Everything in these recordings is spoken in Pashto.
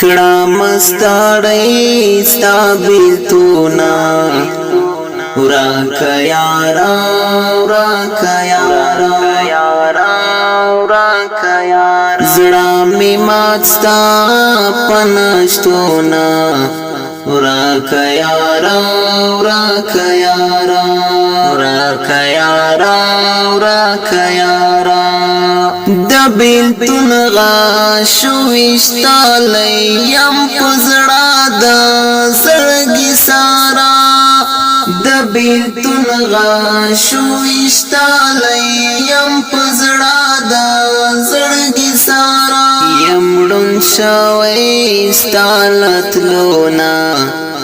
کړه مستړی ستا بیلتونا ورکه یارا ورکه یارا زړه مې مات ستا په نشتونا ورکه یارا ورکه یارا د بیلتون غاشو وشتالی یم پزړه د زړګي سارا د بیلتون غاشو وشتالی یم پزړه د زړګي سارا یم ړوند شوی ستالتلونا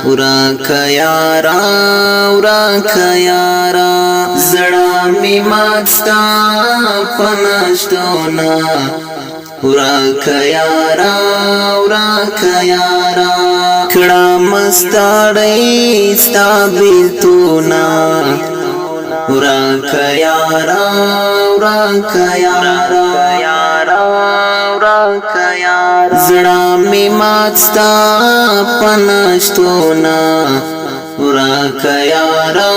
ورکه یارا زړه مې مات ستا په نشتونا ورکه یارا کړه مستړی ستا بیلتونا ورکه یارا زړه مې مات ستا په نشتونا ورکه یارا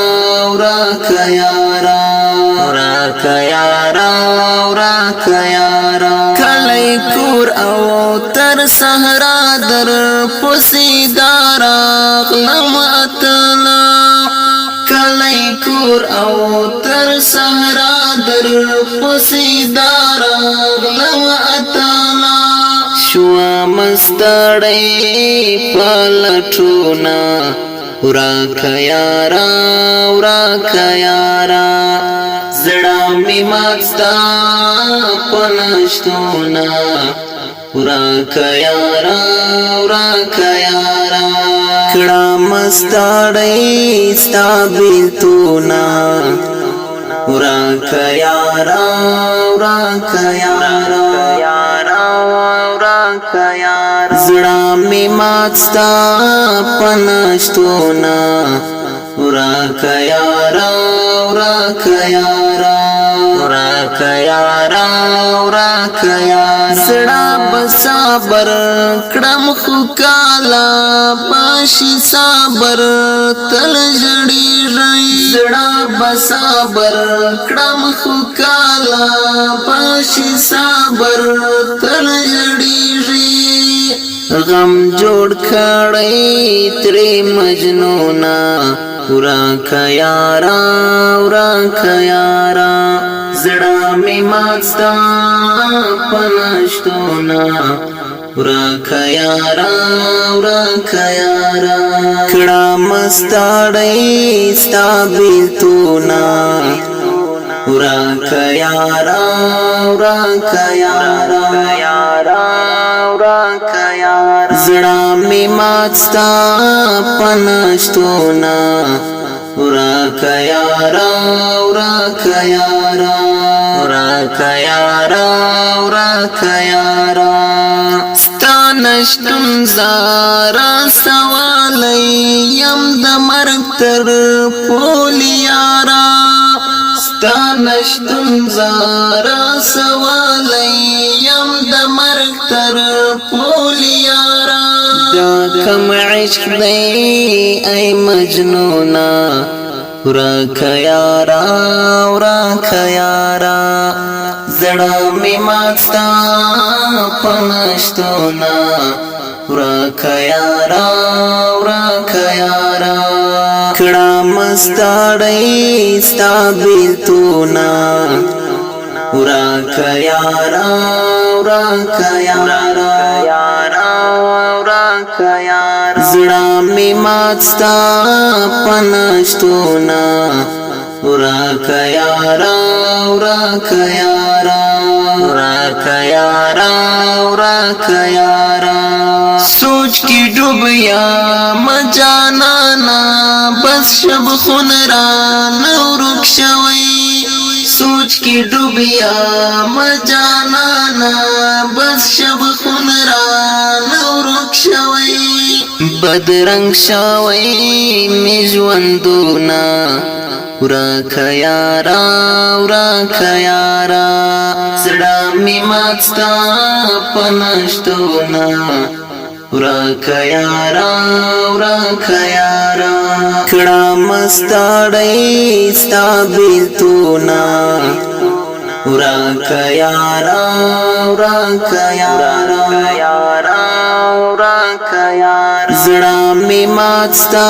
کلی کور او تر صحرا در پسې دراغلم اتلا کلی کور او تر صحرا در پسې دراغلم اتلا شوا مستړی پلټونا ورکه یارا زړه مې مات ستا په نشتونا ورکه یارا کړه مستړی ستا بیلتونا ورکه یارا زړه مې مات ستا په نشتونا ورکه یارا زړه به صبر کړم خو کالا پاشي صبر تل ژړېږي زړه به صبر کړم خو کالا پاشي صبر تل ژړېږي غم جوړ کړی ترې مجنونا ورکه یارا زړه مې مات ستا په نشتونا ورکه یارا کړه مستړی ستا بیلتونا ورکه یارا زړه مې مات ستا په نشتونا ورکه یارا ستا نشتون زارا سوالی یم د مرګ تر پولی یارا ستا نشتون زارا سوالی یم د مرګ تر پولی یارا دا کم عشق دی ای مجنونا ورکه یارا زړه مې مات ستا په نشتونا ورکه یارا کړه مستړی ستا بیلتونا ورکه یارا زړه مې مات ستا په نشتونا ورکه یارا سوچ کی ڈوب یا مجانانا بس شب خون را نورک شوی سوچ کی ڈوب یا مجانانا بس شب خون را نورک شوی بدرنگ شوی می ژوندونه ورکه یارا زړه مې مات ستا په نشتونه ورک یارا ورک یارا کړه مستړی ستا بیلتونا ورک یارا ورک یارا ورک یارا زړه می مات ستا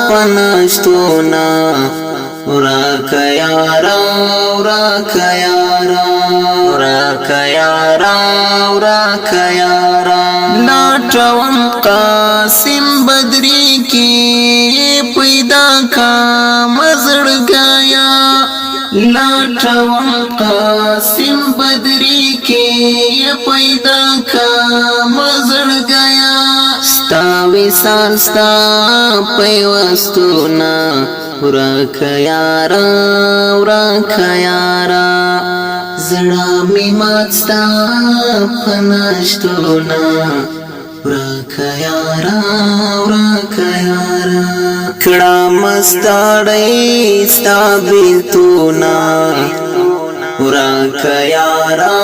پنشتونا ورک یارا ورک یارا ورک یارا ورک یارا لاټوم قاسم بدری کی پیدا کا مزړ گیا لاټوم قاسم بدری کی پیدا کا مزړ گیا ستا وصال ستا پیوستونا ورک یارا ورک یارا زړه می مات ستا پنشتونا ورک یارا ورک یارا کړه مستړی ستا بیلتونا ورک یارا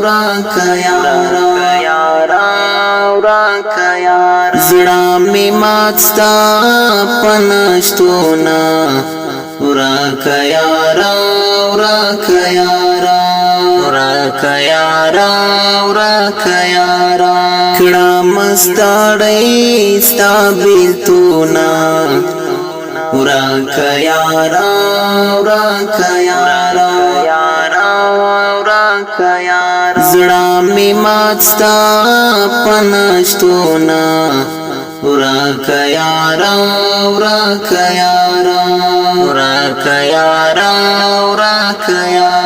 ورک یارا ورک یارا زړه می مات ستا پنشتونا ورک یارا ورک یارا ورک یارا ورک یارا کړه مستړی ستا بیلتونا ورک یارا ورک یارا ورک یارا زړه می مات ستا پنشتونا ورک یارا ورک یارا ورک یارا ورک یارا